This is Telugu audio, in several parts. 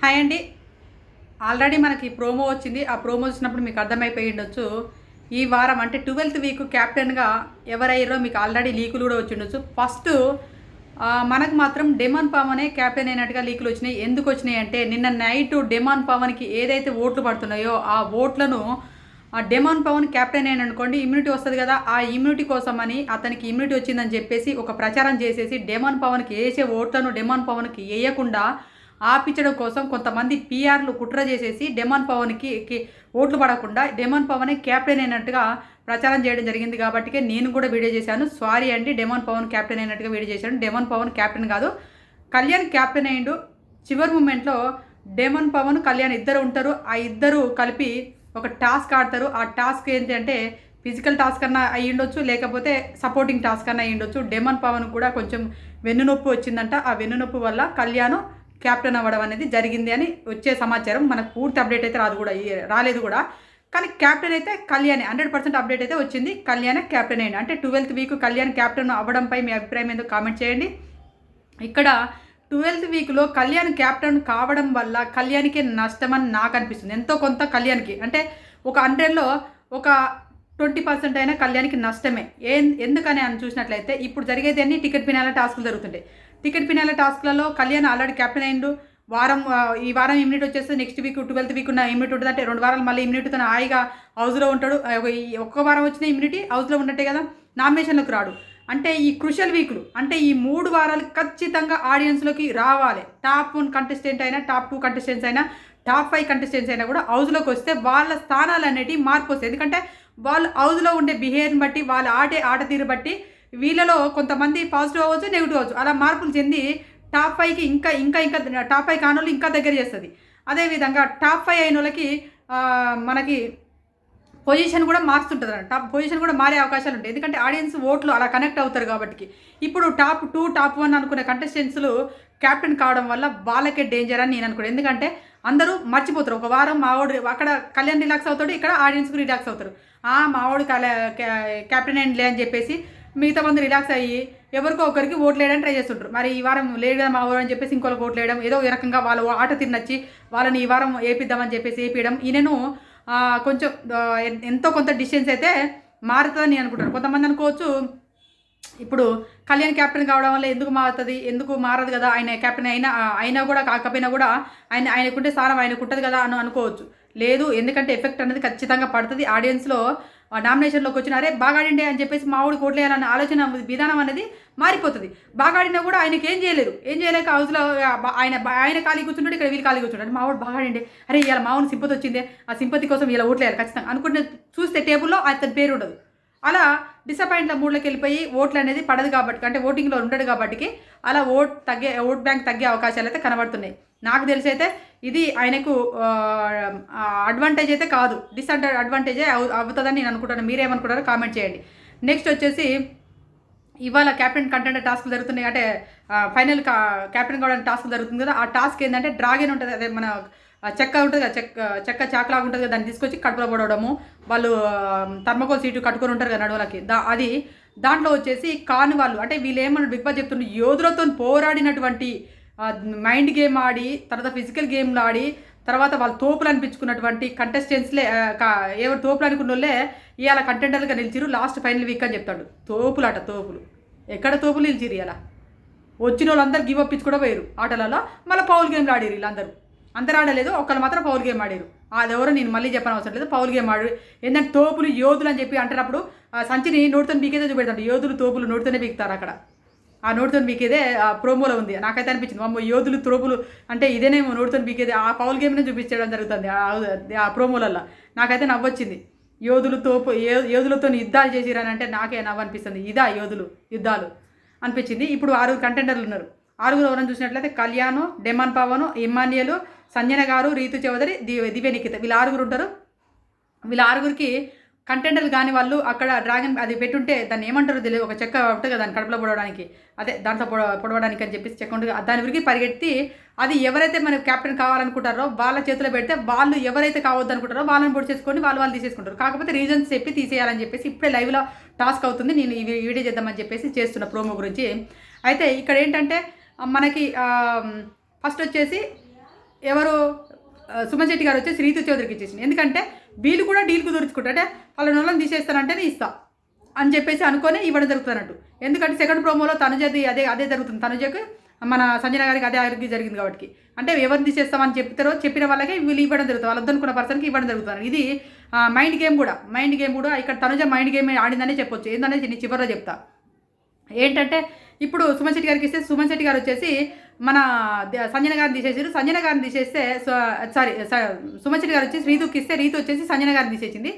హాయ్ అండి. ఆల్రెడీ మనకి ప్రోమో వచ్చింది. ఆ ప్రోమో వచ్చినప్పుడు మీకు అర్థమైపోయి ఉండొచ్చు. ఈ వారం అంటే 12th వీక్ క్యాప్టెన్‌గా ఎవరయ్యారో మీకు ఆల్రెడీ లీకులు కూడా వచ్చి ఉండొచ్చు. ఫస్టు మనకు మాత్రం డెమాన్ పవనే క్యాప్టెన్ అయినట్టుగా లీకులు వచ్చినాయి. ఎందుకు వచ్చినాయి అంటే నిన్న నైట్ డెమాన్ పవన్‌కి ఏదైతే ఓట్లు పడుతున్నాయో ఆ ఓట్లను డెమాన్ పవన్ క్యాప్టెన్ అయిననుకోండి ఇమ్యూనిటీ వస్తది కదా! ఆ ఇమ్యూనిటీ కోసమని అతనికి ఇమ్యూనిటీ వచ్చిందని చెప్పేసి ఒక ప్రచారం చేసేసి డెమాన్ పవన్‌కి ఏసే ఓట్లను డెమాన్ పవన్‌కి ఎయ్యకుండా ఆపించడం కోసం కొంతమంది పీఆర్‌లు కుట్ర చేసేసి డెమాన్ పవన్‌కి ఓట్లు పడకుండా డెమాన్ పవనే క్యాప్టెన్ అయినట్టుగా ప్రచారం చేయడం జరిగింది కాబట్టికే నేను కూడా వీడియో చేశాను. సారీ అండి, డెమాన్ పవన్ క్యాప్టెన్ అయినట్టుగా వీడియో చేశాను. డెమాన్ పవన్ క్యాప్టెన్ కాదు. కళ్యాణ్ క్యాప్టెన్ అయ్యిండు. చివరి మూమెంట్‌లో డెమాన్ పవన్, కళ్యాణ్ ఇద్దరు ఉంటారు. ఆ ఇద్దరు కలిపి ఒక టాస్క్ ఆడతారు. ఆ టాస్క్ ఏంటి అంటే ఫిజికల్ టాస్క్ అన్నా అయ్యుండొచ్చు, లేకపోతే సపోర్టింగ్ టాస్క్ అన్నా అయ్యుండొచ్చు. డెమాన్ పవన్ కూడా కొంచెం వెన్నునొప్పి వచ్చిందంట. ఆ వెన్నునొప్పి వల్ల కళ్యాణ్ క్యాప్టెన్ అవ్వడం అనేది జరిగింది అని వచ్చే సమాచారం. మనకు పూర్తి అప్డేట్ అయితే రాలేదు కూడా. కానీ క్యాప్టెన్ అయితే కళ్యాణే 100% అప్డేట్ అయితే వచ్చింది. కళ్యాణే క్యాప్టెన్ అయ్యింది. అంటే 12th వీక్ కళ్యాణ్ క్యాప్టెన్ అవ్వడంపై మీ అభిప్రాయం ఏందో కామెంట్ చేయండి. ఇక్కడ 12th వీక్‌లో కళ్యాణ్ క్యాప్టెన్ కావడం వల్ల కళ్యాణ్‌కి నష్టమని నాకు అనిపిస్తుంది. ఎంతో కొంత కళ్యాణ్‌కి అంటే ఒక 100లో ఒక 20% అయినా కళ్యాణ్‌కి నష్టమే. ఎందుకని అని చూసినట్లయితే ఇప్పుడు జరిగేది అన్ని టికెట్ ఫినాలే టాస్క్‌లు జరుగుతుంటాయి. టికెట్ ఫినాలే టాస్క్‌లలో కళ్యాణ్ ఆల్రెడీ క్యాప్టెన్ అయ్యిండు. ఈ వారం ఇమ్యూనిటీ వచ్చేస్తే నెక్స్ట్ వీక్ 12th వీక్ ఉన్న ఇమ్యూనిటీ ఉంటుంది. అంటే 2 వారాలు మళ్ళీ ఇమ్యూనిటీతో హాయిగా హౌస్‌లో ఉంటాడు. ఈ ఒక్క వారం వచ్చిన ఇమ్యూనిటీ హౌస్‌లో ఉన్నట్టే కదా! నామినేషన్‌లోకి రాడు. అంటే ఈ క్రుషియల్ వీక్‌లు అంటే ఈ 3 వారాలు ఖచ్చితంగా ఆడియన్స్‌లోకి రావాలి. టాప్ 1 కంటెస్టెంట్ అయినా, టాప్ 2 కంటెస్టెంట్స్ అయినా, టాప్ 5 కంటెస్టెంట్స్ అయినా కూడా హౌస్‌లోకి వస్తే వాళ్ళ స్థానాలు అనేటివి మార్పు వస్తాయి. ఎందుకంటే వాళ్ళు హౌస్‌లో ఉండే బిహేవియర్‌ని బట్టి, వాళ్ళు ఆట తీరు బట్టి వీళ్ళలో కొంతమంది పాజిటివ్ అవ్వచ్చు, నెగెటివ్ అవ్వచ్చు. అలా మార్పులు చెంది టాప్ 5కి ఇంకా టాప్ 5 కానోళ్ళు ఇంకా దగ్గర చేస్తది. అదేవిధంగా టాప్ 5 అయినోళ్ళకి మనకి పొజిషన్ కూడా మారుస్తుంటదన్నమాట. టాప్ పొజిషన్ కూడా మారే అవకాశాలు ఉంటాయి. ఎందుకంటే ఆడియన్స్ ఓట్లు అలా కనెక్ట్ అవుతారు కాబట్టి. ఇప్పుడు టాప్ 2, టాప్ 1 అనుకునే కంటెస్టెంట్స్‌లు క్యాప్టెన్ కావడం వల్ల వాళ్ళకే డేంజర్ అని నేను అనుకోను. ఎందుకంటే అందరూ మర్చిపోతారు. ఒక వారం మావోడు అక్కడ కళ్యాణ్ రిలాక్స్ అవుతాడు. ఇక్కడ ఆడియన్స్‌కి రిలాక్స్ అవుతారు. మావోడు క్యాప్టెన్ అయ్యిండులే అని చెప్పేసి మిగతా మంది రిలాక్స్ అయ్యి ఎవరికో ఒకరికి ఓట్లు వేయడానికి ట్రై చేస్తుంటారు. మరి ఈ వారం లేడు కదా మావోడు అని చెప్పేసి ఇంకోళ్ళకి ఓట్లు వేయడం, ఏదో ఈ రకంగా వాళ్ళ ఆట తీరు నచ్చి వాళ్ళని ఈ వారం ఏపిద్దామని చెప్పేసి ఏపియడం. ఈయనను కొంచెం ఎంతో కొంత డిస్టెన్స్ అయితే మారుతుందని నేను అనుకుంటాను. కొంతమంది అనుకోవచ్చు ఇప్పుడు కళ్యాణ్ క్యాప్టెన్ కావడం వల్ల ఎందుకు మారుతుంది, ఎందుకు మారదు కదా, ఆయన క్యాప్టెన్ అయినా కూడా కాకపోయినా కూడా ఆయనకుంటే స్థానం ఆయనకుంటుంది కదా అని అనుకోవచ్చు. లేదు, ఎందుకంటే ఎఫెక్ట్ అనేది ఖచ్చితంగా పడుతుంది. ఆడియన్స్లో నామినేషన్లోకి వచ్చిన అరే బాగా ఆడిండే అని చెప్పేసి మావుడికి ఓట్లేయాలన్న ఆలోచన విధానం అనేది మారిపోతుంది. బాగా ఆడినా కూడా ఆయనకి ఏం చేయలేరు. ఏం చేయలేక హౌస్లో ఆయన ఖాళీ కూర్చుంటాడు, ఇక్కడ వీళ్ళు ఖాళీ కూర్చుంటాడు. మావుడు బాగా ఆడిండే, అరే ఇలా మావుని సింపతి వచ్చిందే, ఆ సింపతి కోసం ఇలా ఓట్లేయాలి ఖచ్చితంగా అనుకుంటే చూస్తే టేబుల్లో అతని పేరు ఉండదు. అలా డిసప్పాయింట్ల మూడ్లోకి వెళ్ళిపోయి ఓట్లు అనేది పడదు కాబట్టి, అంటే ఓటింగ్లో ఉండడు కాబట్టి అలా ఓట్ బ్యాంక్ తగ్గే అవకాశాలు అయితే కనబడుతున్నాయి. నాకు తెలిసి అయితే ఇది ఆయనకు అడ్వాంటేజ్ అయితే కాదు, అడ్వాంటేజే అవుతుందని నేను అనుకుంటాను. మీరేమనుకుంటారో కామెంట్ చేయండి. నెక్స్ట్ వచ్చేసి ఇవాళ క్యాప్టెన్ కంటెంట్ టాస్క్లు జరుగుతున్నాయి. అంటే ఫైనల్ క్యాప్టెన్ కావడానికి టాస్క్ జరుగుతుంది కదా. ఆ టాస్క్ ఏంటంటే డ్రాగన్ ఉంటుంది, అదే మన చెక్క ఉంటుంది కదా, చెక్క చాకులాగా ఉంటుంది కదా, దాన్ని తీసుకొచ్చి కడుపులో పడవడము. వాళ్ళు థర్మకోల్ సీటు కట్టుకొని ఉంటారు కదా నడువులకి, అది దాంట్లో వచ్చేసి కాని వాళ్ళు అంటే వీళ్ళు ఏమన్నా బిగ్ బాస్ చెప్తుండే యోధులతో పోరాడినటువంటి మైండ్ గేమ్ ఆడి తర్వాత ఫిజికల్ గేమ్లు ఆడి తర్వాత వాళ్ళు తోపులు అనిపించుకున్నటువంటి కంటెస్టెంట్స్లే ఎవరు తోపులు అనుకున్న వాళ్ళే ఇవాళ కంటెండర్లుగా నిలిచిరు. లాస్ట్ ఫైనల్ వీక్ అని చెప్తాడు. తోపులు ఎక్కడ తోపులు నిలిచిరు ఇలా వచ్చిన వాళ్ళందరూ గివ్ అప్ ఇచ్చి కూడా పోయారు ఆటలలో. మళ్ళీ పౌల్ గేమ్లు ఆడారు వీళ్ళందరూ. అందరూ ఆడలేదు, ఒకళ్ళు మాత్రం పౌల్ గేమ్ ఆడారు. అదెవరో నేను మళ్ళీ చెప్పని అవసరం లేదు, పౌల్ గేమ్ ఆడారు. ఏంటంటే తోపులు యోధులు అని చెప్పి అంటున్నప్పుడు సంచిని నోటితో బీకేదే చూపెడతాడు. యోధులు తోపులు నోటితోనే బీకుతారు అక్కడ. ఆ నోటితో బీకేదే ప్రోమోలో ఉంది. నాకైతే అనిపించింది అమ్మో యోధులు తోపులు అంటే ఇదేనేమో నోటితో బీకేదే, ఆ పౌల్ గేమ్నే చూపించడం జరుగుతుంది ఆ ప్రోమోలల్లో. నాకైతే నవ్వొచ్చింది. యోధులతో యుద్ధాలు చేసిరని అంటే నాకే నవ్వు అనిపిస్తుంది. ఇదా యుద్ధాలు అనిపించింది. ఇప్పుడు 6 కంటెండర్లు ఉన్నారు. 6 ఎవరైనా చూసినట్లయితే కళ్యాణ్, డెమాన్ పవన్, ఇమ్మాన్యుయల్, సంజన గారు, రీతు చౌదరి, దివ్య నిఖిత, వీళ్ళు 6 ఉంటారు. వీళ్ళ 6కి కంటెండర్లు కాని వాళ్ళు అక్కడ డ్రాగన్ అది పెట్టుంటే దాన్ని ఏమంటారో తెలియదు, ఒక చెక్క ఉంటుంది కదా దాన్ని కడుపులో పొడవడానికి, అదే దాంట్లో పొడవడానికి అని చెప్పేసి చెక్క ఉంటుంది. దాని వరకు పరిగెత్తి అది ఎవరైతే మనకు క్యాప్టెన్ కావాలనుకుంటారో వాళ్ళ చేతిలో పెడితే వాళ్ళు ఎవరైతే కావద్దు అనుకుంటారో వాళ్ళని పొడి చేసుకొని వాళ్ళు తీసేసుకుంటారు. కాకపోతే రీజన్స్ చెప్పి తీసేయాలని చెప్పేసి ఇప్పుడే లైవ్లో టాస్క్ అవుతుంది. నేను ఈ వీడియో చేద్దామని చెప్పేసి చేస్తున్న ప్రోమో గురించి. అయితే ఇక్కడ ఏంటంటే మనకి ఫస్ట్ వచ్చేసి ఎవరు సుమన్ శెట్టి గారు వచ్చేసి రీతు చౌదరికి ఇచ్చేసింది. ఎందుకంటే వీళ్ళు కూడా డీల్కు దొరుకుతుంటే అంటే వాళ్ళ నోళ్ళని తీసేస్తానంటేనే ఇస్తా అని చెప్పేసి అనుకొని ఇవ్వడం జరుగుతున్నట్టు. ఎందుకంటే సెకండ్ ప్రోమోలో తనుజది అదే జరుగుతుంది. తనుజకు మన సంజన గారికి అదే ఆరోగ్యం జరిగింది కాబట్టి అంటే ఎవరిని తీసేస్తామని చెప్పిన వాళ్ళకి వీళ్ళు ఇవ్వడం జరుగుతుంది. వాళ్ళు వద్దనుకున్న పర్సన్కి ఇవ్వడం జరుగుతుంది. ఇది మైండ్ గేమ్ కూడా ఇక్కడ తనుజ మైండ్ గేమ్ ఆడిందనే చెప్పొచ్చు. ఏంటనేది నేను చివరిలో చెప్తా. ఏంటంటే ఇప్పుడు సుమన్ శెట్టి గారికి ఇస్తే సుమన్ శెట్టి గారు వచ్చేసి మన సంజన గారిని తీసేసారు. సంజన గారిని తీసేస్తే సుమన్ శెట్టి గారు వచ్చేసి రీతుకి ఇస్తే రీతు వచ్చేసి సంజన గారిని తీసేసింది.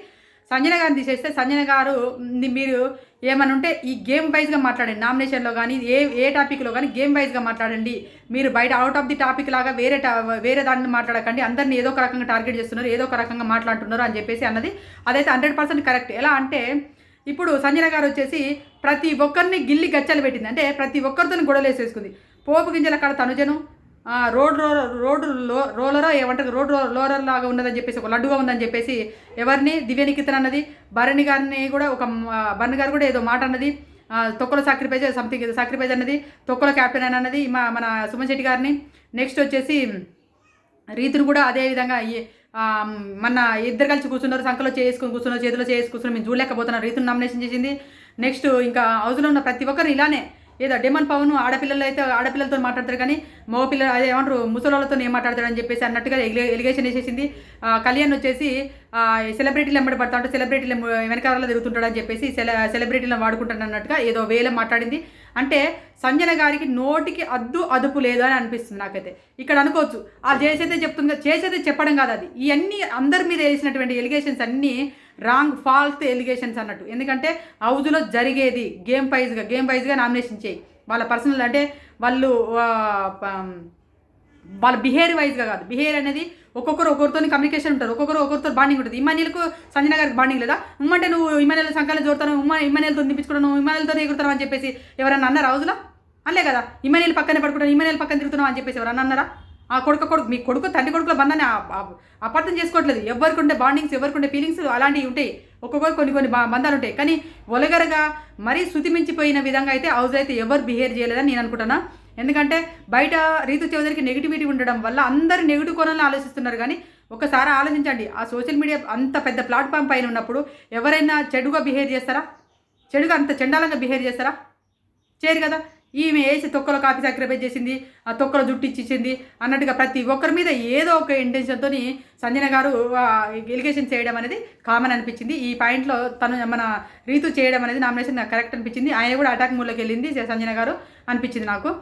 సంజన గారిని తీసేస్తే సంజన గారు మీరు ఏమని ఉంటే ఈ గేమ్ వైజ్గా మాట్లాడండి. నామినేషన్లో కానీ ఏ టాపిక్లో కానీ గేమ్ వైజ్గా మాట్లాడండి. మీరు బయట అవుట్ ఆఫ్ ది టాపిక్ లాగా వేరే దాన్ని మాట్లాడకండి. అందరినీ ఏదో ఒక రకంగా టార్గెట్ చేస్తున్నారు, ఏదో ఒక రకంగా మాట్లాడుతున్నారు అని చెప్పేసి అన్నది అదైతే 100% కరెక్ట్. ఎలా అంటే ఇప్పుడు సంజన గారు వచ్చేసి ప్రతి ఒక్కరిని గిల్లి గచ్చలు పెట్టింది. అంటే ప్రతి ఒక్కరితో గొడవలేసేసుకుంది. పోపు గింజల కాడ తనుజను రోడ్డు రోలరో ఏమంటారు రోడ్ రోలర్ లాగా ఉన్నదని చెప్పేసి ఒక లడ్డుగా ఉందని చెప్పేసి ఎవరిని దివ్యనికితన్ అన్నది. భరణి గారిని కూడా భరణి గారు కూడా ఏదో మాట అన్నది. తొక్కల సాక్రిఫైజ్ సంథింగ్ సాక్రిఫైజ్ అన్నది. తొక్కల క్యాప్టెన్ అని అన్నది మన సుమన్ శెట్టి గారిని. నెక్స్ట్ వచ్చేసి రీతును కూడా అదే విధంగా మన ఇద్దరు కలిసి కూర్చున్నారు, సంఖలో చేసుకుని కూర్చున్నారు, చేతిలో చేసి కూర్చున్నారు, మేము చూడలేకపోతున్నారు. రీతును నామినేషన్ చేసింది. నెక్స్ట్ ఇంకా హౌస్లో ఉన్న ప్రతి ఒక్కరు ఇలానే ఏదో డెమన్ పవన్ ఆడపిల్లలు అయితే ఆడపిల్లలతో మాట్లాడతారు కానీ మగపిల్లలు అదే ఏమంటారు ముసలోళ్ళతో ఏం మాట్లాడతాడని చెప్పేసి అన్నట్టుగా ఎలిగేషన్ వేసేసింది. కళ్యాణ్ వచ్చేసి సెలబ్రిటీలు ఎంబడి పడతా ఉంటే సెలబ్రిటీలు వెనకాల తిరుగుతుంటాడని చెప్పేసి సెలబ్రిటీలను వాడుకుంటాడు అన్నట్టుగా ఏదో వేలం మాట్లాడింది. అంటే సంజన గారికి నోటికి అదుపు లేదు అని అనిపిస్తుంది నాకైతే. ఇక్కడ అనుకోవచ్చు వాళ్ళు చేసేదే చెప్తుంది, చేసేదే చెప్పడం కాదు. అది ఇవన్నీ అందరి మీద వేసినటువంటి ఎలిగేషన్స్ అన్నీ రాంగ్ ఫాల్స్ ఎలిగేషన్స్ అన్నట్టు. ఎందుకంటే హౌజ్లో జరిగేది గేమ్ వైజ్గా నామినేషన్ చేయి. వాళ్ళ పర్సనల్ అంటే వాళ్ళ బిహేవియర్ వైజ్గా కాదు. బిహేవియర్ అనేది ఒక్కొక్కరితో కమ్యూనికేషన్ ఉంటారు, ఒక్కొక్కరితో బాండింగ్ ఉంటుంది. ఇమానియల్కు సంజన గారికి బాండింగ్ లేదా? ఉమ్మంటే నువ్వు ఇమానియల్ సంఖ్యలో చూడతాను, ఇమానియల్తో నిప్పించుకుంటావు, నువ్వు ఇమానియల్తో ఎగురుతావు అని చెప్పేసి ఎవరన్నా అన్నారు హౌజ్లో? అనలే కదా. ఇమానియల్ పక్కనే పడుకుంటాను, ఇమానియల్ పక్కన తిరుగుతున్నావు అని చెప్పేసి ఎవరన్నా అన్నారా? ఆ కొడుకు మీ కొడుకు తండ్రి కొడుకుల బంధాన్ని అపార్థం చేసుకోవట్లేదు. ఎవరికి ఉండే బాండింగ్స్, ఎవరికి ఉండే ఫీలింగ్స్ అలాంటివి ఉంటాయి. ఒక్కొక్కరు కొన్ని బంధాలు ఉంటాయి. కానీ ఒలగరగా మరీ శృతిమించిపోయిన విధంగా అయితే హౌస్ అయితే ఎవరు బిహేవ్ చేయలేదని నేను అనుకుంటున్నా. ఎందుకంటే బయట రీతు చౌదరికి నెగిటివిటీ ఉండడం వల్ల అందరు నెగిటివ్ కోణంలో ఆలోచిస్తున్నారు. కానీ ఒకసారి ఆలోచించండి, ఆ సోషల్ మీడియా అంత పెద్ద ప్లాట్ఫామ్ పైన ఉన్నప్పుడు ఎవరైనా చెడుగా బిహేవ్ చేస్తారా? చెడుగా అంత చండాలంగా బిహేవ్ చేస్తారా? చేయరు కదా. ఈమె వేసి తొక్కలో కాపీ సాక్రిఫైస్ చేసింది, ఆ తొక్కలో జుట్టు ఇచ్చేసింది అన్నట్టుగా ప్రతి ఒక్కరి మీద ఏదో ఒక ఇంటెన్షన్తో సంజన గారు ఎలిగేషన్ చేయడం అనేది కామన్ అనిపించింది. ఈ పాయింట్లో మన రీతు చేయడం అనేది నామినేషన్ కరెక్ట్ అనిపించింది. ఆయన కూడా అటాక్ మూలకి వెళ్ళింది సంజన గారు అనిపించింది నాకు.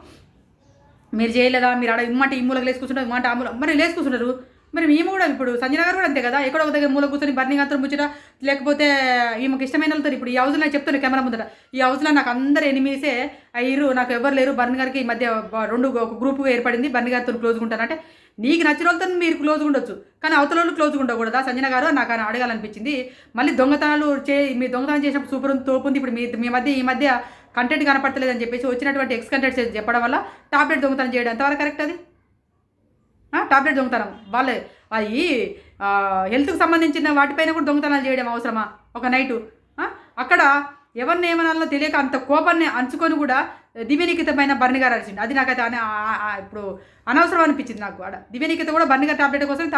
మీరు చేయలేదా, మీరు ఆడ ఇమ్మంటే ఈ మూలకు లేచి కూర్చుంటారు, ఇమ్మంటే ఆ మూల మరి లేచి కూర్చుంటారు. మరి మేము కూడా ఇప్పుడు సంజన గారు కూడా అంతే కదా. ఎక్కడో ఒక దగ్గర మూల కూర్చొని బర్నింగ్ అంతా ముచ్చట, లేకపోతే ఈమెకు ఇష్టమైన వాళ్ళతో ఇప్పుడు ఈ హౌస్లో నాకు చెప్తాను కెమెరా ముందర, ఈ హౌస్లో నాకు అందరు ఎనిమిసే అయ్యారు, నాకు ఎవరు లేరు. బర్ని గారికి ఈ మధ్య ఒక గ్రూప్ ఏర్పడింది, బర్ని గారితో క్లోజ్గా ఉంటానంటే నీకు నచ్చిన వాళ్ళతో మీరు క్లోజ్గా ఉండొచ్చు, కానీ అవతల వాళ్ళు క్లోజ్గా ఉండకూడదా సంజన గారు? నాకు ఆయన అడగాలనిపించింది. మళ్ళీ దొంగతనాలు మీరు దొంగతనం చేసినప్పుడు సూపర్ ఉంది, తోపు ఉంది. ఇప్పుడు మీ ఈ మధ్య కంటెంట్ కనపడతలేదని చెప్పేసి వచ్చినటువంటి ఎక్స్ కంటెంట్ చెప్పడం వల్ల టాబ్లెట్ దొంగతనం చేయడం ఎంతవరకు కరెక్ట్? అది టాబ్లెట్ దొంగతనం వాళ్ళే అవి హెల్త్కి సంబంధించిన వాటిపైన కూడా దొంగతనాలు చేయడం అవసరమా? ఒక నైటు అక్కడ ఎవరిని ఏమనాలో తెలియక అంత కోపాన్ని అంచుకొని కూడా దివ్యనికిత పైన బర్ని గారు అరిచింది. అది నాకైతే ఇప్పుడు అనవసరం అనిపించింది నాకు. దివ్యనికిత కూడా బర్ని గారు టాబ్లెట్ కోసం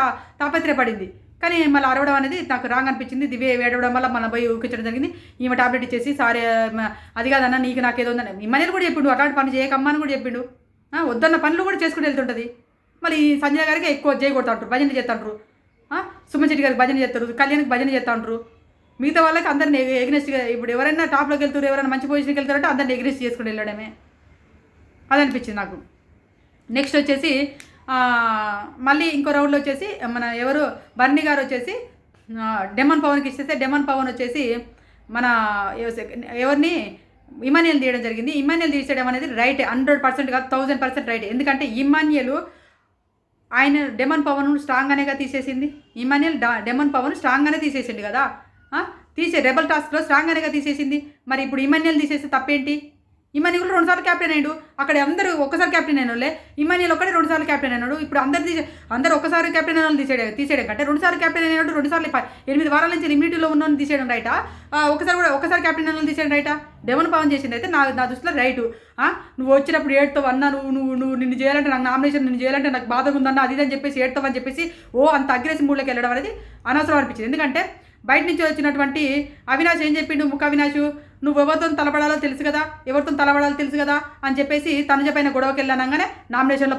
తాపత్రయపడింది, కానీ మళ్ళీ అరవడం అనేది నాకు రాంగ్ అనిపించింది. దివ్య వేడవడం వల్ల మన పోయి ఊకించడం జరిగింది. ఈమె టాబ్లెట్ ఇచ్చేసి సారీ అది కాదన్నా నీకు నాకేదో ఉందని ఇమ్మనేది కూడా చెప్పిండు. అట్లాంటి పని చేయకమ్మని కూడా చెప్పిండు. వద్దన్న పనులు కూడా చేసుకుని వెళ్తుంటుంది. మళ్ళీ సంజయ్ గారికి ఎక్కువ జై కొడతా ఉంటారు, భజన చేస్తుంటారు. సుమన్ శెట్టి గారికి భజన చేస్తారు, కళ్యాణ్కి భజన చేస్తూ ఉంటారు. మిగతా వాళ్ళకి అందరిని ఎగ్నెస్ట్గా ఇప్పుడు ఎవరైనా టాప్లోకి వెళ్తారు, ఎవరైనా మంచి పొజిషన్కి వెళ్తారంటే అందరిని ఎగ్నెస్ట్ చేసుకుని వెళ్ళడమే అది అనిపించింది నాకు. నెక్స్ట్ వచ్చేసి మళ్ళీ ఇంకో రౌండ్లో వచ్చేసి మన ఎవరు బర్ని గారు వచ్చేసి డెమన్ పవన్కి ఇచ్చేస్తే డెమన్ పవన్ వచ్చేసి మన ఎవరిని ఇమాన్యుయల్ తీయడం జరిగింది. ఇమాన్యుయల్ తీసేయడం అనేది రైట్, 100% కాదు 1000% రైట్. ఎందుకంటే ఇమాన్యుయల్ ఆయన డెమన్ పవన్ స్ట్రాంగ్ అనేగా తీసేసింది. ఇమాన్యుయల్ డెమన్ పవన్ స్ట్రాంగ్ అనే తీసేసింది కదా, రెబల్ టాస్క్లో స్ట్రాంగ్ అనేగా తీసేసింది. మరి ఇప్పుడు ఇమాన్యుయల్ తీసేస్తే తప్పేంటి? ఇమాన్యుల్ 2 సార్లు క్యాప్టెన్ అయ్యాడు. అక్కడ అందరూ ఒక్కసారి క్యాప్టెన్ అయిన వాళ్ళే. ఇమాన్యుల్ ఒక్కడే 2 సార్లు క్యాప్టెన్ అయినాడు. ఇప్పుడు అందరూ ఒక్కసారి క్యాప్టెన్ అయిన వాళ్ళని తీసేయడం కంటే 2 సార్లు క్యాప్టెన్ అయినాడు. 2 సార్లు 8 వారాల నుంచి లిమిట్లో ఉన్న తీసేయడం రైటా? ఒక్కసారి క్యాప్టెన్ అయిన వాళ్ళని తీసేయడం రైటా? డెమన్ పవన్ చేసింది అయితే నా దృష్టిలో రైటు. నువ్వు వచ్చినప్పుడు ఏడుతావు అన్నా, నువ్వు నిన్ను చేయాలంటే నాకు నామినేషన్, నిన్ను చేయాలంటే నాకు బాధగా ఉందన్నా, అది అని చెప్పేసి ఏడుతావు అని చెప్పేసి అంత అగ్రెసివ్ మూడ్లోకి వెళ్ళడం అనేది అనవసరం అనిపించింది. ఎందుకంటే బయట నుంచి వచ్చినటువంటి అవినాష్ ఏం చెప్పిండు, ముఖ అవినాష్ నువ్వు ఎవరితో తలపడాలో తెలుసు కదా, ఎవరితో తలపడాలో తెలుసు కదా అని చెప్పేసి తనుజ పైన గొడవకి వెళ్ళానగానే నామినేషన్లో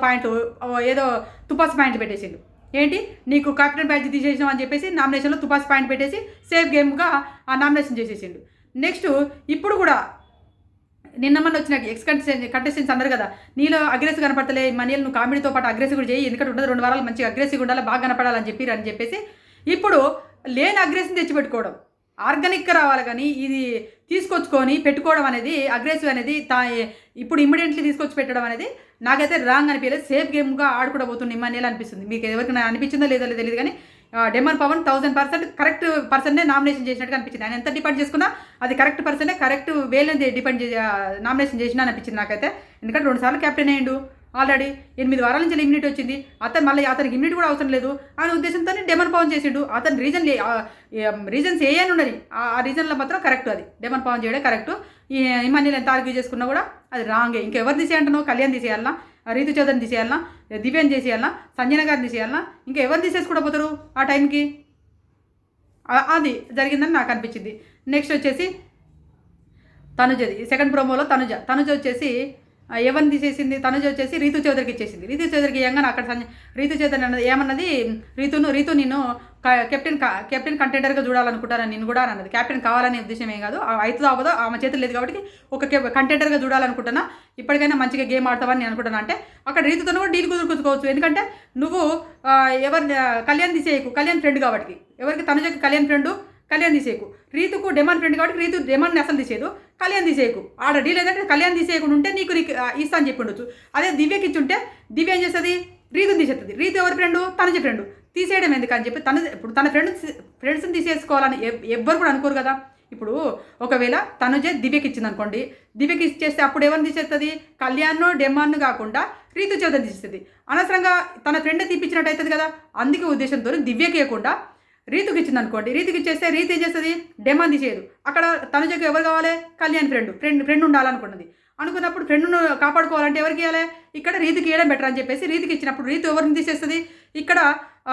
ఏదో తుపాస్ పాయింట్లు పెట్టేసిండు. ఏంటి నీకు కెప్టెన్ బ్యాడ్జ్ తీసేసాం అని చెప్పేసి నామినేషన్లో తుపాస్ పాయింట్ పెట్టేసి సేఫ్ గేమ్గా ఆ నామినేషన్ చేసేసిండు. నెక్స్ట్ ఇప్పుడు కూడా నిన్న మన వచ్చిన కంటెస్టెంట్స్ అన్నారు కదా, నీలో అగ్రెసివ్ కనపడతలే మనీలు, నువ్వు కామెడీతో పాటు అగ్రెసివ్ కూడా చేయి, ఎందుకంటే ఉండదు 2 వారాలు మంచిగా అగ్రెసివ్గా ఉండాలి, బాగా కనపడాలని చెప్పేసి ఇప్పుడు లేని అగ్రెసివ్ తెచ్చిపెట్టుకోవడం, ఆర్గానిక్గా రావాలి కానీ ఇది తీసుకొచ్చుకొని పెట్టుకోవడం అనేది అగ్రెసివ్ అనేది ఇప్పుడు ఇమ్మీడియట్లీ తీసుకొచ్చి పెట్టడం అనేది నాకైతే రాంగ్ అనిపించలేదు. సేఫ్ గేమ్గా ఆడుకోబోతుంది ఇమ్మనేలా అనిపిస్తుంది. మీకు ఎవరికైనా అనిపించిందో లేదో తెలియదు కానీ డెమన్ పవన్ 1000% కరెక్ట్ పర్సన్నే నామినేషన్ చేసినట్టుగా అనిపించింది. ఆయన ఎంత డిపెండ్ చేసుకున్నా అది కరెక్ట్ పర్సనే, కరెక్ట్ వేలని డిపెండ్ నామినేషన్ చేసినా అనిపించింది నాకైతే. ఎందుకంటే 2 సార్లు క్యాప్టెన్ అయ్యిండు, ఆల్రెడీ 8 వారాల నుంచి ఇమ్యూనిటీ వచ్చింది. అతనికి ఇమ్యూనిటీ కూడా అవసరం లేదు అనే ఉద్దేశంతో డెమన్ పవన్ చేసిండు. అతని రీజన్స్ ఏ అని ఉన్నది, ఆ రీజన్లో మాత్రం కరెక్ట్, అది డెమన్ పవన్ చేయడం కరెక్ట్. ఈ ఇమాన్యుల్ ఎంత ఆర్గ్యూ చేసుకున్నా కూడా అది రాంగే. ఇంకెవరు తీసేయంటున్నావు? కళ్యాణ్ తీసేయాలన్నా, రీతు చౌదరిని తీసేయాలన్నా, దివ్యాన్ని తీసేయాలన్నా, సంజన గారిని తీసేయాలన్నా, ఇంకా ఎవరు తీసేసుకుంటూ పోతారు ఆ టైంకి? అది జరిగిందని నాకు అనిపించింది. నెక్స్ట్ వచ్చేసి తనుజది సెకండ్ ప్రోమోలో తనుజ వచ్చేసి ఎవరిని తీసేసింది? తనుజ వచ్చేసి రీతు చౌదరికి ఇచ్చేసింది. రీతు చౌదరికి ఏమన్నా అక్కడ రీతు చౌదరి అన్నది ఏమన్నది, రీతు నిన్ను కెప్టెన్ కంటెండర్గా చూడాలనుకుంటాను నేను కూడా అన్నది. క్యాప్టెన్ కావాలనే ఉద్దేశం ఏం కాదు, అవుతుందో అవ్వదో ఆమె చేతులు లేదు కాబట్టి ఒక కంటెండర్గా చూడాలనుకుంటున్నా, ఇప్పటికైనా మంచిగా గేమ్ ఆడతావని నేను అనుకుంటున్నా. అంటే అక్కడ రీతుతో కూడా డీల్ కుదుర్చుకోవచ్చు. ఎందుకంటే నువ్వు కళ్యాణ్ తీసేయకు, కళ్యాణ్ ఫ్రెండ్ కాబట్టి. ఎవరికి? తనుజకి కళ్యాణ్ ఫ్రెండు, కళ్యాణ్ తీసేయకు. రీతుకు డెమాన్ ఫ్రెండ్ కాబట్టి రీతు డెమాన్ని అసలు తీసేయదు, కళ్యాణ్ తీసేయకు. ఆడ డీల్ ఏదంటే కళ్యాణ్ తీసేయకుండా ఉంటే నీకు ఇస్తా అని చెప్పి ఉండొచ్చు. అదే దివ్యకి ఇచ్చుంటే దివ్య ఏం చేస్తుంది? రీతుని తీసేస్తుంది. రీతు ఎవరి ఫ్రెండు? తనుజ ఫ్రెండు. తీసేయడం ఎందుకు అని చెప్పి ఇప్పుడు తన ఫ్రెండ్స్ని తీసేసుకోవాలని ఎవ్వరు కూడా అనుకోరు కదా. ఇప్పుడు ఒకవేళ తనుజ దివ్యకి ఇచ్చింది అనుకోండి, దివ్యకి ఇచ్చేస్తే అప్పుడు ఎవరిని తీసేస్తుంది? కళ్యాణ్ డెమాన్ను కాకుండా రీతు చౌదరి తీసేస్తుంది. అనవసరంగా తన ఫ్రెండ్ తీపిచ్చినట్టు అవుతుంది కదా. అందుకే ఉద్దేశంతో దివ్యకి ఇవ్వకుండా రీతుకి ఇచ్చింది అనుకోండి, రీతుకి ఇచ్చేస్తే రీతు ఏం చేస్తుంది? డెమాన్ తీసేయదు. అక్కడ తనుజకు ఎవరు కావాలి? కళ్యాణ్ ఫ్రెండ్ ఉండాలనుకున్నది. అనుకున్నప్పుడు ఫ్రెండ్ను కాపాడుకోవాలంటే ఎవరికి ఇవ్వాలి? ఇక్కడ రీతుకి ఇవ్వడం బెటర్ అని చెప్పేసి రీతుకి ఇచ్చినప్పుడు రీతు ఎవరిని తీసేస్తుంది? ఇక్కడ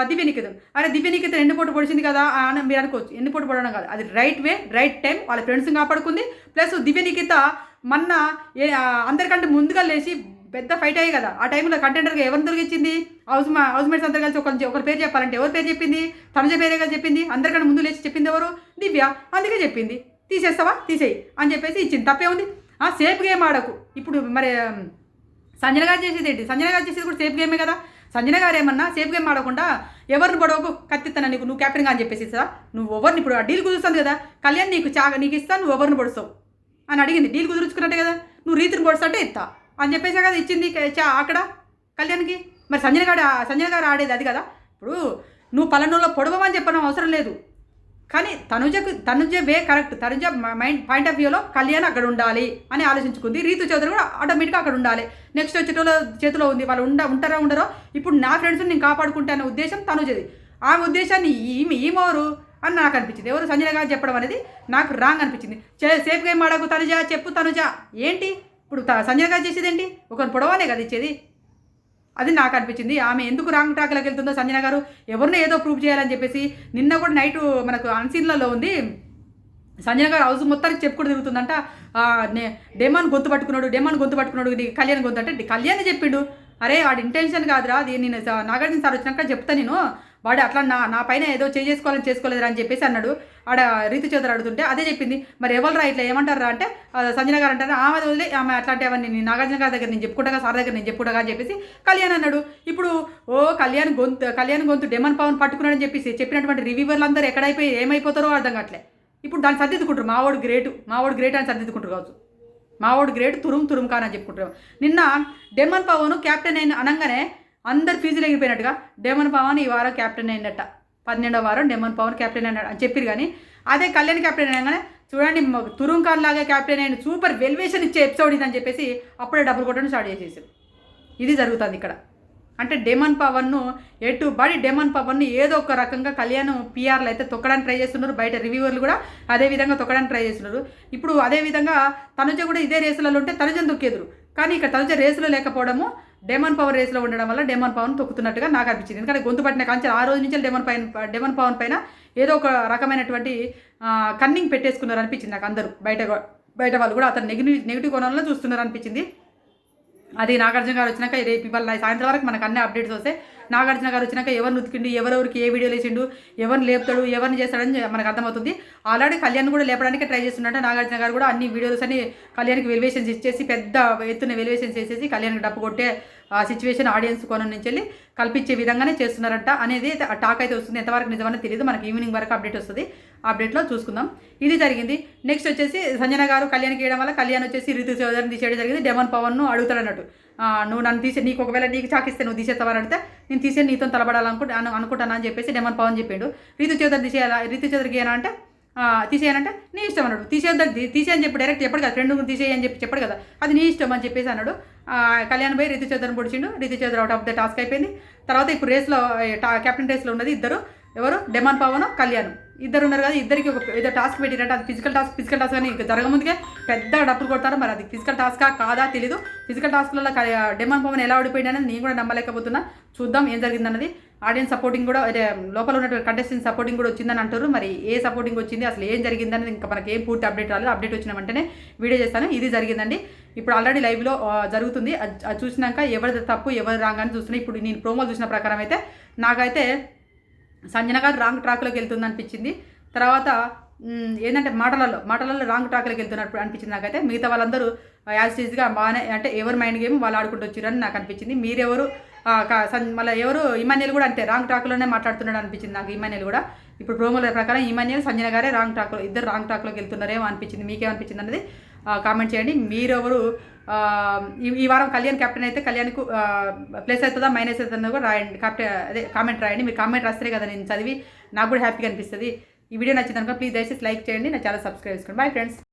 దివ్యనికేతన్. అరే దివ్యనికేతన్ ఎన్నిపోటు పొడిచింది కదా అని మీరు అనుకోవచ్చు. ఎన్నిపోటు పొడడం కాదు, అది రైట్ వే, రైట్ టైం, వాళ్ళ ఫ్రెండ్స్ని కాపాడుకుంది. ప్లస్ దివ్యనికేత మొన్న అందరికంటే ముందుగా లేచి పెద్ద ఫైట్ అయ్యి కదా, ఆ టైంలో కంటెండర్గా ఎవరిని దొరికించింది? హౌస్ మేట్స్ అందరు కలిసి ఒకరి పేరు చెప్పాలంటే ఎవరి పేరు చెప్పింది? తనుజ పేరే కదా చెప్పింది. అందరికంటే ముందు లేచి చెప్పింది ఎవరు? దివ్య. అందుకే చెప్పింది తీసేస్తావా, తీసేయి అని చెప్పేసి ఇచ్చింది. తప్పే ఉంది? సేఫ్ గేమ్ ఆడకు. ఇప్పుడు మరి సంజన గారు చేసేది ఏంటి? సంజన గారు చేసేది కూడా సేఫ్ గేమే కదా. సంజన గారు ఏమన్నా సేఫ్ గేమ్ ఆడకుండా ఎవరిని పొడవకు, కత్తిస్తాను నువ్వు క్యాప్టెన్గా అని చెప్పేసి ఇస్తా. నువ్వు ఎవరిని ఇప్పుడు ఆ డీల్ కుదురుస్తుంది కదా, కళ్యాణ్ నీకు ఇస్తాను, నువ్వు ఎవరిని పొడుస్తావు అని అడిగింది. డీల్ కుదుర్చుకున్నట్టే కదా, నువ్వు రీతిని పొడుస్తుంటే ఇస్తా అని చెప్పేసి కదా ఇచ్చింది అక్కడ కళ్యాణ్కి. మరి సంజన గారు ఆడేది అది కదా. ఇప్పుడు నువ్వు పలానోలో పొడవమని చెప్పడం అవసరం లేదు, కానీ Tanuja way correct. Tanuja mind point of వ్యూలో కళ్యాణ్ అక్కడ ఉండాలి అని ఆలోచించుకుంది. రీతు చౌదరి కూడా ఆటోమేటిక్గా అక్కడ ఉండాలి. నెక్స్ట్ వచ్చేటోళ్ళ చేతిలో ఉంది, వాళ్ళు ఉంటారా ఉండరో. ఇప్పుడు నా ఫ్రెండ్స్ని నేను కాపాడుకుంటానే ఉద్దేశం తనుజది. ఆ ఉద్దేశాన్ని ఈమెవరు అని నాకు అనిపించింది. ఎవరు? సంజన గారు చెప్పడం అనేది నాకు రాంగ్ అనిపించింది. సేఫ్ గేమ్ ఆడకు తనుజ, చెప్పు తనుజ. ఏంటి ఇప్పుడు సంజన గారు చేసేది ఏంటి? ఒకరిని పొడవాలే కదా ఇచ్చేది. అది నాకు అనిపించింది. ఆమె ఎందుకు రాంగ్ ట్రాక్లోకి వెళ్తుందో సంజన గారు ఎవరినో ఏదో ప్రూవ్ చేయాలని చెప్పేసి. నిన్న కూడా నైటు మనకు అన్సీన్లలో ఉంది, సంజన గారు హౌస్ మొత్తానికి చెప్పుకుంటూ తిరుగుతుందంట. డెమాన్ గొంతు పట్టుకున్నాడు కళ్యాణ్ గొంతు అంటే కళ్యాణ్ చెప్పిండు. అరే వాడి ఇంటెన్షన్ కాదురా, అది నేను నాగార్జున సార్ వచ్చినాక చెప్తా, నేను వాడు అట్లా నా పైన ఏదో చేసుకోలేదురా అని చెప్పేసి అన్నాడు. ఆడ రీతు చౌదరి అడుగుతుంటే అదే చెప్పింది. మరి ఎవరురా ఇట్లా ఏమంటారా అంటే సంజన గారు అంటారు, ఆమె వదిలే, ఆమె అట్లాంటి అవన్నీ నాగార్జున గారి దగ్గర నేను చెప్పుకుంటా, సార్ దగ్గర నేను చెప్పుకుంటా అని చెప్పేసి కళ్యాణ్ అన్నాడు. ఇప్పుడు కళ్యాణ్ గొంతు డెమన్ పవన్ పట్టుకున్నాడని చెప్పేసి చెప్పినటువంటి రివ్యూవర్లు అందరూ ఎక్కడైపోయి ఏమైపోతారో అర్థం కావట్లే. ఇప్పుడు దాన్ని సర్దిద్దుకుంటారు, మావాడు గ్రేట్ అని సర్దిద్దుకుంటారు కావచ్చు. మావాడు గ్రేట్, తురుం కాని అని చెప్పుకుంటారు. నిన్న డెమన్ పవన్ క్యాప్టెన్ అయిన అనగానే అందరు ఫీజులు ఎగిపోయినట్టుగా డెమన్ పవన్ ఈ వారం క్యాప్టెన్ అయిందట. 12వ వారం డెమన్ పవన్ క్యాప్టెన్ అన్నాడు అని చెప్పారు. కానీ అదే కళ్యాణ్ క్యాప్టెన్ అనగానే చూడండి తురుం ఖాన్ లాగా క్యాప్టెన్ అయిన సూపర్ వెల్వేషన్ ఇచ్చే ఎపిసోడ్ ఇదని చెప్పేసి అప్పుడే డబ్బులు కొట్టడం స్టార్ట్ చేసేసారు. ఇది జరుగుతుంది ఇక్కడ. అంటే డెమన్ పవన్ను బడి డెమన్ పవన్ని ఏదో ఒక రకంగా కళ్యాణ్ పిఆర్లు అయితే తొక్కడానికి ట్రై చేస్తున్నారు. బయట రివ్యూవర్లు కూడా అదే విధంగా తొక్కడానికి ట్రై చేస్తున్నారు. ఇప్పుడు అదేవిధంగా తనుజ కూడా ఇదే రేసులలో ఉంటే తనుజను తొక్కేదురు. కానీ ఇక్కడ తనుజ రేసులో లేకపోవడము డెమన్ పవన్ రేసులో ఉండడం వల్ల డెమన్ పవన్ తొక్కుతున్నట్టుగా నాకు అనిపించింది. ఎందుకంటే గొంతు పట్టిన కాంచి ఆ రోజు నుంచి డెమన్ పవన్ పైన ఏదో ఒక రకమైనటువంటి కన్నింగ్ పెట్టేసుకున్నారు అనిపించింది నాకు. అందరూ బయట వాళ్ళు కూడా అతను నెగిటివ్ కోణంలో చూస్తున్నారు అనిపించింది. అది నాగార్జున గారు వచ్చినాక రేపు ఇవాళ సాయంత్రం వరకు మనకు అన్ని అప్డేట్స్ వస్తాయి. నాగార్జున గారు వచ్చినాక ఎవరిని ఉతికిండు, ఎవరెవరికి ఏ వీడియోలు వేసిండు, ఎవరిని లేపుతాడు, ఎవరిని చేస్తాడని మనకు అర్థమవుతుంది. ఆల్రెడీ కళ్యాణ్ కూడా లేపడానికి ట్రై చేస్తున్నట్టు నాగార్జున గారు కూడా అన్ని వీడియోస్ అని కళ్యాణ్కి వెలివేషన్స్ ఇచ్చేసి పెద్ద ఎత్తున వెలివేషన్స్ వేసేసి కళ్యాణ్కి డప్పు కొట్టే సిచ్యువేషన్ ఆడియన్స్ కోణం నుంచి వెళ్ళి కల్పించే విధంగానే చేస్తున్నారంట అనేది టాక్ అయితే వస్తుంది. ఎంతవరకు నిజమని తెలియదు. మనకి ఈవినింగ్ వరకు అప్డేట్ వస్తుంది. అప్డేట్లో చూసుకుందాం. ఇది జరిగింది. నెక్స్ట్ వచ్చేసి సంజన గారు కళ్యాణ్కి వేయడం వల్ల కళ్యాణ్ వచ్చేసి రితు చౌదరిని తీసేయడం జరిగింది. డెమన్ పవన్ను అడుగుతాడు అన్నట్టు, నువ్వు నన్ను నీకు ఒకవేళ నీకు చాకిస్తే నువ్వు తీసేస్తావని అడిగితే నేను తీసే నీతో అనుకుంటాను అని చెప్పేసి డెమన్ పవన్ చెప్పిండు. రితు చౌదరి తీసేయాలా, రితు చౌదరికి ఏనా అంటే తీసేయనంటే నీ ఇష్టం అన్నాడు. తీసేయని చెప్పి డైరెక్ట్ చెప్పడు కదా, ఫ్రెండ్ తీసేయని చెప్పాడు కదా, అది నీ ఇష్టం అని చెప్పేసి అన్నాడు. కళ్యాణ్ పోయి రితు చౌదరిని పొడిచిండు. Rithu Chowdary out of the task అయిపోయింది. తర్వాత ఇప్పుడు రేస్లో కెప్టెన్ రేస్లో ఉన్నది ఇద్దరు, ఎవరు డెమన్ పవన్ కళ్యాణ్ ఇద్దరు ఉన్నారు కదా. ఇద్దరికి ఒక ఏదో టాస్క్ పెట్టిరంటే అది ఫిజికల్ టాస్క్ అని జరగముందుకే పెద్ద డబ్బులు కొడతారు. మరి అది ఫిజికల్ టాస్కా కాదా తెలీదు. ఫిజికల్ టాస్క్లలో డెమన్ పవన్ ఎలా ఓడిపోయింది అనేది నేను కూడా నమ్మలేకపోతున్నా. చూద్దాం ఏం జరిగిందన్నది. ఆడియన్స్ సపోర్టింగ్ కూడా లోపల ఉన్నటువంటి కంటెస్టెంట్ సపోర్టింగ్ కూడా వచ్చిందని అంటారు. మరి ఏ సపోర్టింగ్ వచ్చింది, అసలు ఏం జరిగిందనేది ఇంకా మనకి ఏం పూర్తి అప్డేట్ రాలేదు. అప్డేట్ వచ్చిన వెంటనే వీడియో చేస్తాను. ఇది జరిగిందండి. ఇప్పుడు ఆల్రెడీ లైవ్లో జరుగుతుంది. అది చూసినాక ఎవరిది తప్పు ఎవరు రాంగ్ అని చూస్తున్నా. ఇప్పుడు నేను ప్రోమోలు చూసిన ప్రకారం అయితే నాకైతే సంజన గారు రాంగ్ ట్రాక్లోకి వెళ్తుంది అనిపించింది. తర్వాత ఏంటంటే మాటలలో రాంగ్ ట్రాక్లోకి వెళ్తున్నట్టు అనిపించింది నాకైతే. మిగతా వాళ్ళందరూ యాజ్ ఈజ్గా బాగానే అంటే ఎవరు మైండ్ గేమ్ వాళ్ళు ఆడుకుంటూ వచ్చారని నాకు అనిపించింది. మీరెవరు మళ్ళీ ఎవరు ఇమాన్యుల్ కూడా అంతే రాంగ్ ట్రాక్లోనే మాట్లాడుతున్నాడు అనిపించింది నాకు. ఇమాన్యుల్ కూడా ఇప్పుడు ప్రోమోల ప్రకారం ఇమాన్యుల్ సంజన గారే రాంగ్ ట్రాక్లో ఇద్దరు రాంగ్ ట్రాక్లోకి వెళ్తున్నారేమో అనిపించింది. మీకేమనిపించింది అనేది కామెంట్ చేయండి. మీరెవరు ఈ వారం కళ్యాణ్ కెప్టెన్ అయితే కళ్యాణ్కు ప్లస్ అవుతుందా మైనస్ అవుతుందో కూడా రాయండి. కామెంట్ రాయండి. మీరు కామెంట్ రాస్తే కదా నేను చదివి నాకు కూడా హ్యాపీగా అనిపిస్తుంది. ఈ వీడియో నచ్చింది అనుకో ప్లీజ్ దయచేసి లైక్ చేయండి. నా ఛానల్ సబ్స్క్రైబ్ చేసుకోండి. Bye friends.